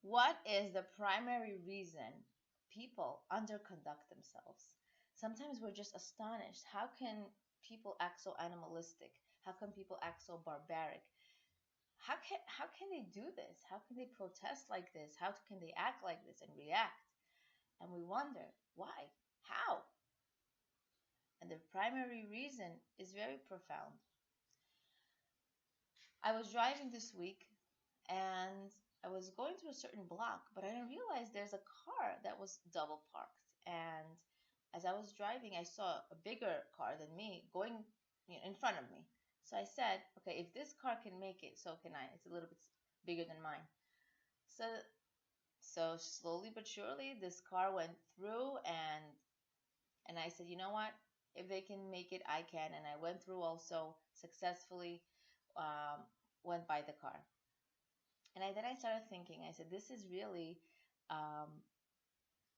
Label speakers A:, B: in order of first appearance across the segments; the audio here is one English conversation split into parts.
A: What is the primary reason people underconduct themselves? Sometimes we're just astonished. How can people act so animalistic? How can people act so barbaric? How can they do this? How can they protest like this? How can they act like this and react? And we wonder why? How? And the primary reason is very profound. I was driving this week and I was going through a certain block, but I didn't realize there's a car that was double parked. And as I was driving, I saw a bigger car than me going, in front of me. So I said, okay, if this car can make it, so can I. It's a little bit bigger than mine. So slowly but surely, this car went through, and I said, you know what? If they can make it, I can. And I went through also successfully, um, went by the car. And then I started thinking. I said, um,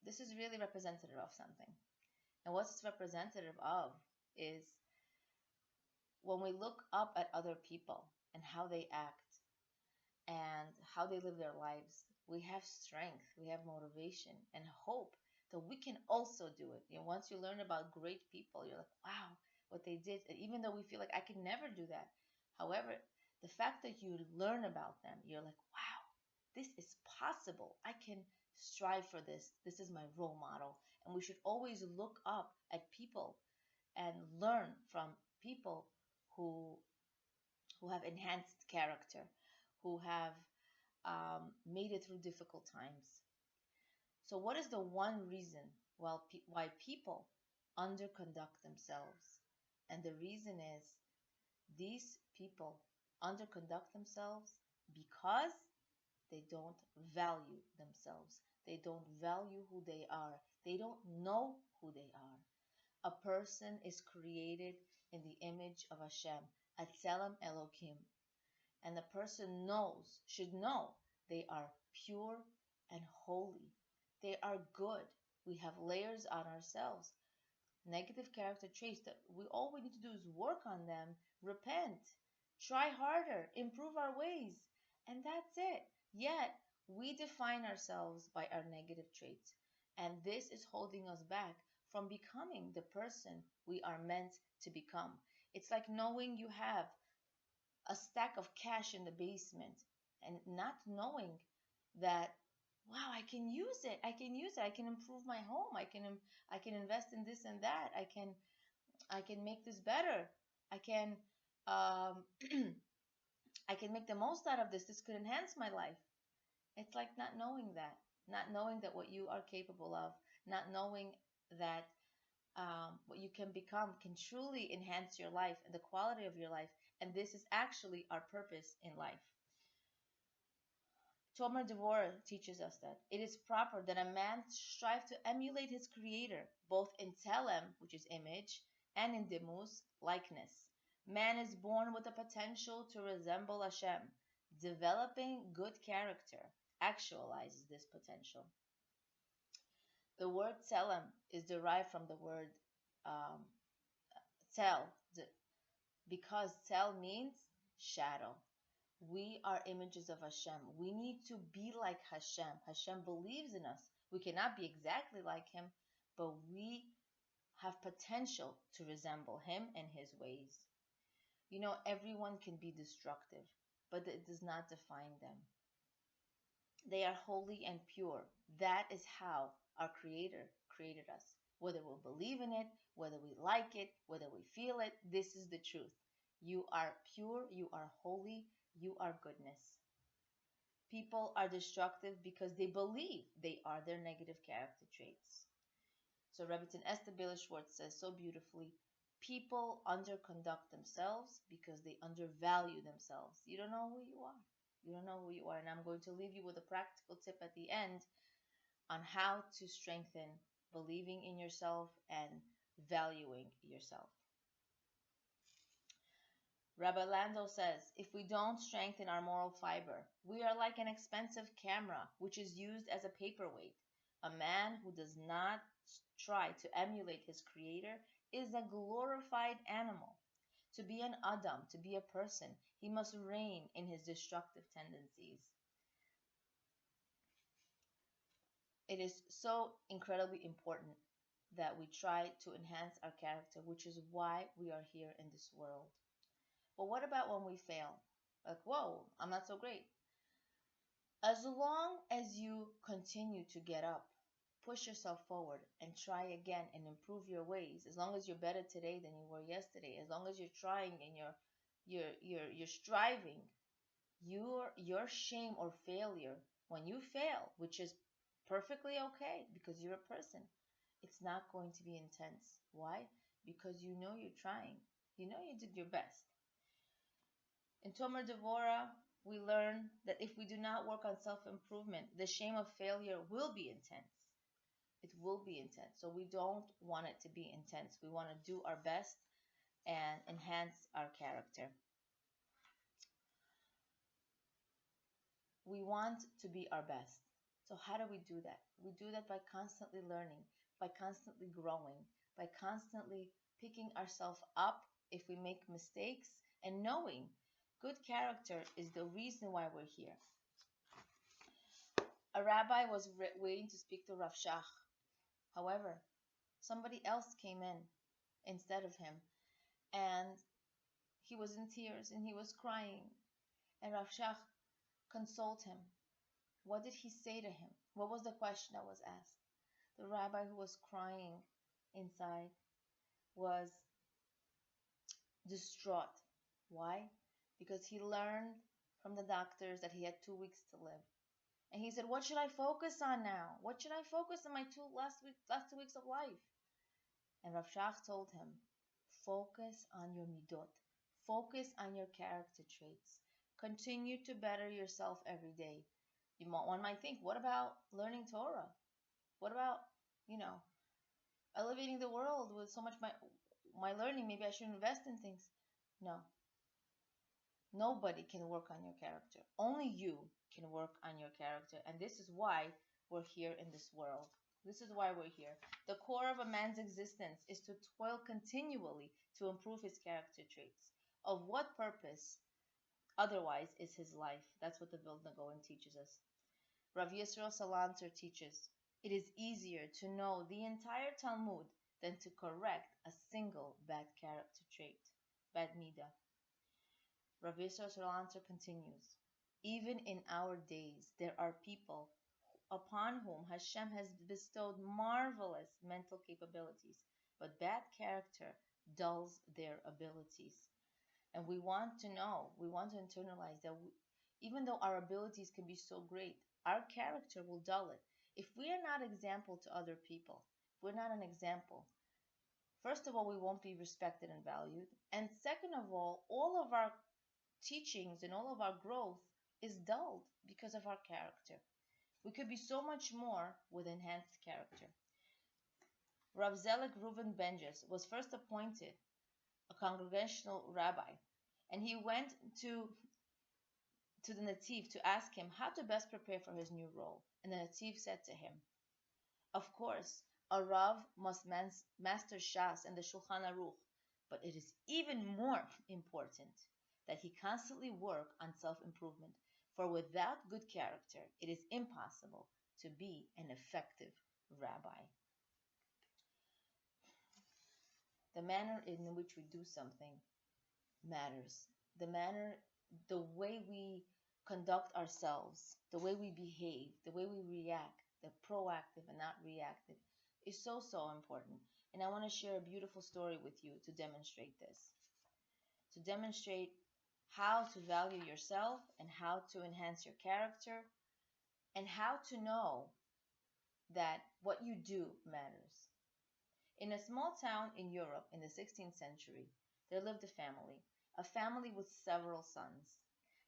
A: this is really representative of something. And what's it's representative of is when we look up at other people and how they act and how they live their lives, we have strength, we have motivation and hope that we can also do it. Once you learn about great people, you're like, wow, what they did. And even though we feel like I can never do that. However, the fact that you learn about them, you're like, wow, this is possible. I can strive for this. This is my role model. And we should always look up at people and learn from people who have enhanced character, who have made it through difficult times. So, what is the one reason why people underconduct themselves? And the reason is these people underconduct themselves because they don't value themselves. They don't value who they are. They don't know who they are. A person is created in the image of Hashem, Atzelem Elohim. And the person should know they are pure and holy. They are good. We have layers on ourselves. Negative character traits that all we need to do is work on them, repent, try harder, improve our ways, and that's it. Yet we define ourselves by our negative traits, and this is holding us back from becoming the person we are meant to become. It's like knowing you have a stack of cash in the basement and not knowing that, wow, I can improve my home, I can invest in this and that, I can make this better, I can um, I can make the most out of this could enhance my life. It's like not knowing that what you are capable of, not knowing that what you can become can truly enhance your life and the quality of your life. And this is actually our purpose in life. Tomer Devorah teaches us that it is proper that a man strive to emulate his creator, both in Telem, which is image, and in Demus, likeness. Man is born with the potential to resemble Hashem. Developing good character actualizes this potential. The word Telem is derived from the word um, tel, because tel means shadow. We are images of Hashem. We need to be like Hashem. Hashem believes in us. We cannot be exactly like Him, but we have potential to resemble Him and His ways. Everyone can be destructive, but it does not define them. They are holy and pure. That is how our Creator created us. Whether we believe in it, whether we like it, whether we feel it, this is the truth. You are pure, you are holy, you are goodness. People are destructive because they believe they are their negative character traits. So Rebbetzin Esther Baylor Schwartz says so beautifully, people underconduct themselves because they undervalue themselves. You don't know who you are. You don't know who you are. And I'm going to leave you with a practical tip at the end on how to strengthen believing in yourself and valuing yourself. Rabbi Lando says, if we don't strengthen our moral fiber, we are like an expensive camera which is used as a paperweight. A man who does not try to emulate his creator is a glorified animal. To be an Adam, to be a person, he must rein in his destructive tendencies. It is so incredibly important that we try to enhance our character, which is why we are here in this world. But what about when we fail? Like, whoa, I'm not so great. As long as you continue to get up, push yourself forward, and try again and improve your ways, as long as you're better today than you were yesterday, as long as you're trying and you're striving, your shame or failure, when you fail, which is perfectly okay because you're a person, it's not going to be intense. Why? Because you know you're trying. You know you did your best. In Tomer Devora, we learn that if we do not work on self improvement, the shame of failure will be intense. It will be intense. So we don't want it to be intense. We want to do our best and enhance our character. We want to be our best. So, how do we do that? We do that by constantly learning, by constantly growing, by constantly picking ourselves up if we make mistakes, and knowing good character is the reason why we're here. A rabbi was waiting to speak to Rav Shach. However, somebody else came in instead of him, and he was in tears and he was crying. And Rav Shach consoled him. What did he say to him? What was the question that was asked? The rabbi, who was crying inside, was distraught. Why? Because he learned from the doctors that he had 2 weeks to live. And he said, what should I focus on now? What should I focus on my last 2 weeks of life? And Rav Shach told him, focus on your midot. Focus on your character traits. Continue to better yourself every day. One might think, what about learning Torah? What about, elevating the world with so much my learning? Maybe I should invest in things. No. Nobody can work on your character. Only you can work on your character. And this is why we're here in this world. This is why we're here. The core of a man's existence is to toil continually to improve his character traits. Of what purpose, otherwise, is his life? That's what the Vilna Gaon teaches us. Rav Yisrael Salanter teaches, it is easier to know the entire Talmud than to correct a single bad character trait, bad midah. Rav Yisrael Salanter continues, even in our days, there are people upon whom Hashem has bestowed marvelous mental capabilities, but bad character dulls their abilities. And we want to know, we want to internalize that even though our abilities can be so great, our character will dull it. If we are not example to other people, if we're not an example, first of all, we won't be respected and valued. And second of all of our teachings and all of our growth is dulled because of our character. We could be so much more with enhanced character. Rav Zelek Reuven Benjes was first appointed a congregational rabbi, and he went to the Nativ to ask him how to best prepare for his new role. And the Nativ said to him, of course, a Rav must master Shas and the Shulchan Aruch, but it is even more important that he constantly work on self-improvement, for without good character, it is impossible to be an effective rabbi. The manner in which we do something matters. The way we conduct ourselves, the way we behave, the way we react, the proactive and not reactive, is so, so important. And I want to share a beautiful story with you to demonstrate this. To demonstrate how to value yourself and how to enhance your character and how to know that what you do matters. In a small town in Europe in the 16th century, there lived a family with several sons.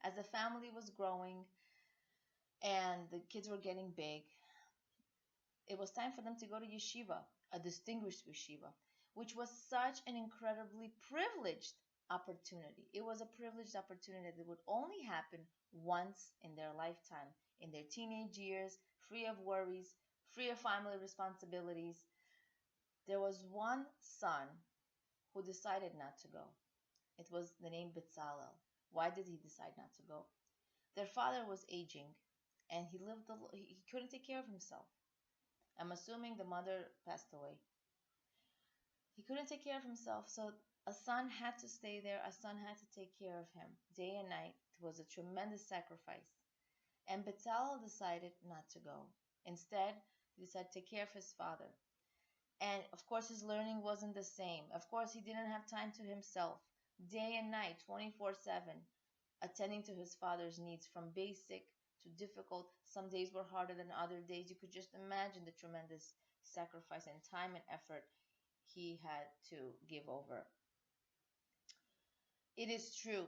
A: As the family was growing and the kids were getting big, it was time for them to go to yeshiva, a distinguished yeshiva, which was such an incredibly privileged opportunity. It was a privileged opportunity that would only happen once in their lifetime, in their teenage years, free of worries, free of family responsibilities. There was one son who decided not to go. It was the name Bezalel. Why did he decide not to go? Their father was aging, and he couldn't take care of himself. I'm assuming the mother passed away. He couldn't take care of himself, so a son had to stay there. A son had to take care of him day and night. It was a tremendous sacrifice. And Bezalel decided not to go. Instead, he decided to take care of his father. And of course, his learning wasn't the same. Of course, he didn't have time to himself. Day and night, 24/7, attending to his father's needs from basic to difficult. Some days were harder than other days. You could just imagine the tremendous sacrifice and time and effort he had to give over. It is true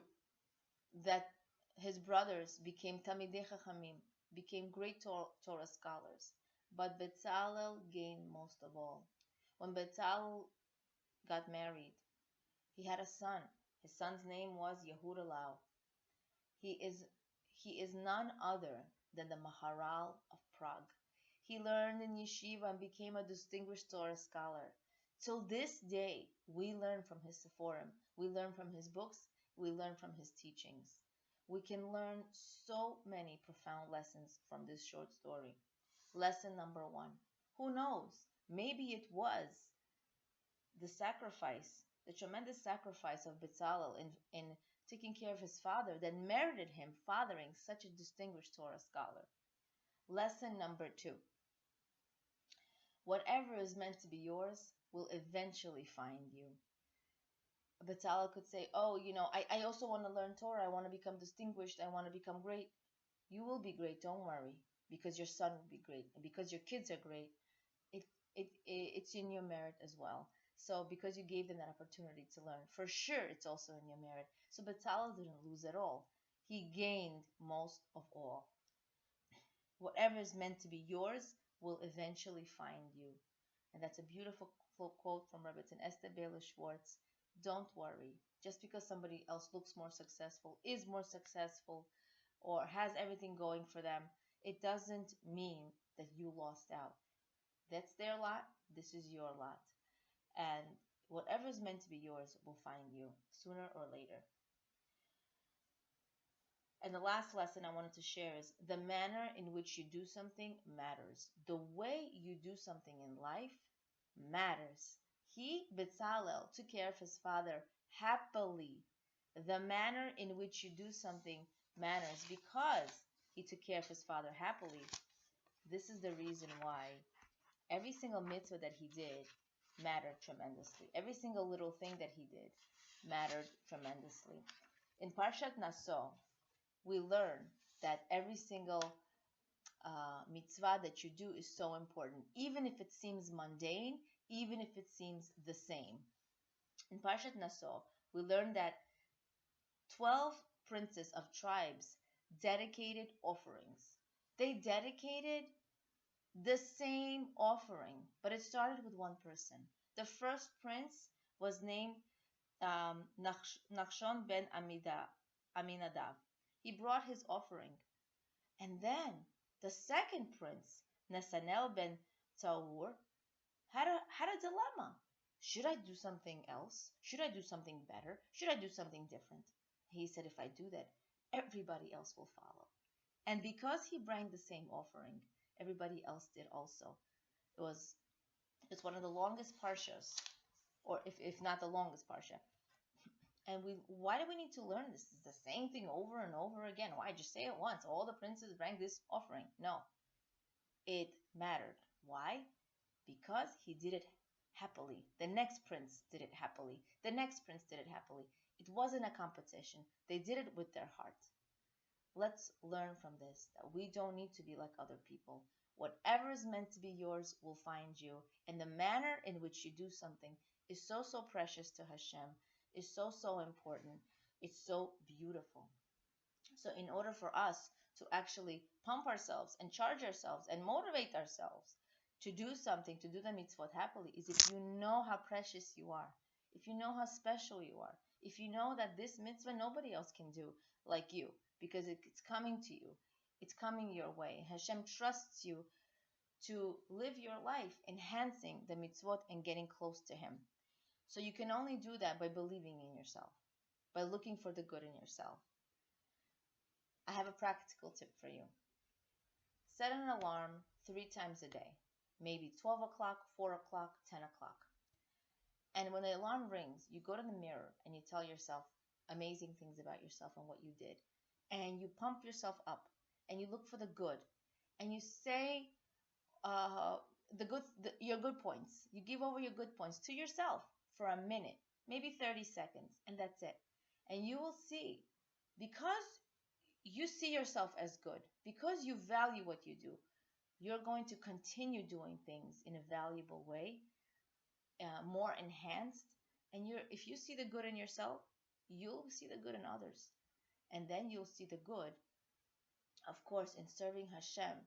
A: that his brothers became Talmidei Chachamim, became great Torah scholars, but Bezalel gained most of all. When Bezalel got married, he had a son. His son's name was Yehudalau. He is he is none other than the Maharal of Prague. He learned in yeshiva and became a distinguished Torah scholar. Till this day, we learn from his Sephorim, we learn from his books, we learn from his teachings. We can learn so many profound lessons from this short story. Lesson number one. Who knows? Maybe it was the sacrifice, the tremendous sacrifice of Bezalel in taking care of his father that merited him fathering such a distinguished Torah scholar. Lesson number two. Whatever is meant to be yours will eventually find you. Bezalel could say, oh, I also want to learn Torah. I want to become distinguished. I want to become great. You will be great, don't worry, because your son will be great. And because your kids are great, it's in your merit as well. So because you gave them that opportunity to learn, for sure it's also in your merit. So Bezalel didn't lose at all. He gained most of all. Whatever is meant to be yours will eventually find you. And that's a beautiful quote from Rebbetzin Esther Baylor Schwartz. Don't worry. Just because somebody else looks more successful, is more successful, or has everything going for them, it doesn't mean that you lost out. That's their lot. This is your lot. And whatever is meant to be yours will find you sooner or later. And the last lesson I wanted to share is the manner in which you do something matters. The way you do something in life matters. He, Bezalel, took care of his father happily. The manner in which you do something matters because he took care of his father happily. This is the reason why every single mitzvah that he did mattered tremendously. Every single little thing that he did mattered tremendously. In Parshat Naso, we learn that every single mitzvah that you do is so important, even if it seems mundane, even if it seems the same. In Parshat Naso, we learn that 12 princes of tribes dedicated offerings. They dedicated the same offering, but it started with one person. The first prince was named Nachshon ben Aminadav. He brought his offering. And then the second prince, Nesanel ben Tzawur, had a dilemma. Should I do something else? Should I do something better? Should I do something different? He said, if I do that, everybody else will follow. And because he brought the same offering, everybody else did also. It's one of the longest parshas, or if not the longest parsha. And why do we need to learn this? It's the same thing over and over again. Why? Just say it once. All the princes bring this offering. No. It mattered. Why? Because he did it happily. The next prince did it happily. The next prince did it happily. It wasn't a competition. They did it with their heart. Let's learn from this that we don't need to be like other people. Whatever is meant to be yours will find you. And the manner in which you do something is so, so precious to Hashem, is so, so important. It's so beautiful. So in order for us to actually pump ourselves and charge ourselves and motivate ourselves to do something, to do the mitzvot happily, is if you know how precious you are, if you know how special you are, if you know that this mitzvah nobody else can do like you, because it's coming to you, it's coming your way. Hashem trusts you to live your life enhancing the mitzvot and getting close to Him. So you can only do that by believing in yourself, by looking for the good in yourself. I have a practical tip for you. Set an alarm 3 times a day. maybe 12 o'clock, 4 o'clock, 10 o'clock. And when the alarm rings, you go to the mirror and you tell yourself amazing things about yourself and what you did. And you pump yourself up and you look for the good. And you say uh, your good points. You give over your good points to yourself for a minute, maybe 30 seconds, and that's it. And you will see, because you see yourself as good, because you value what you do, you're going to continue doing things in a valuable way, more enhanced. And if you see the good in yourself, you'll see the good in others. And then you'll see the good, of course, in serving Hashem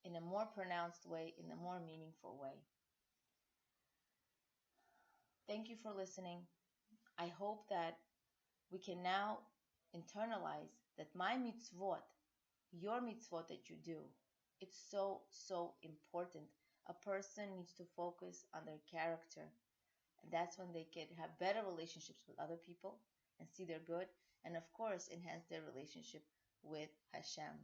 A: in a more pronounced way, in a more meaningful way. Thank you for listening. I hope that we can now internalize that my mitzvot, your mitzvot that you do, it's so, so important. A person needs to focus on their character. And that's when they can have better relationships with other people and see their good. And of course, enhance their relationship with Hashem.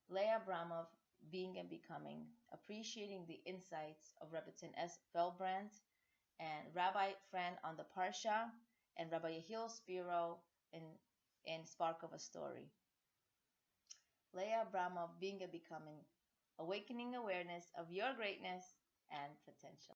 A: Leah Abramov, Being and Becoming, appreciating the insights of Rebbetzin S. Feldbrandt and Rabbi Fran on the Parsha, and Rabbi Yehiel Spiro in Spark of a Story. Leah Abramov, Being and Becoming, awakening awareness of your greatness and potential.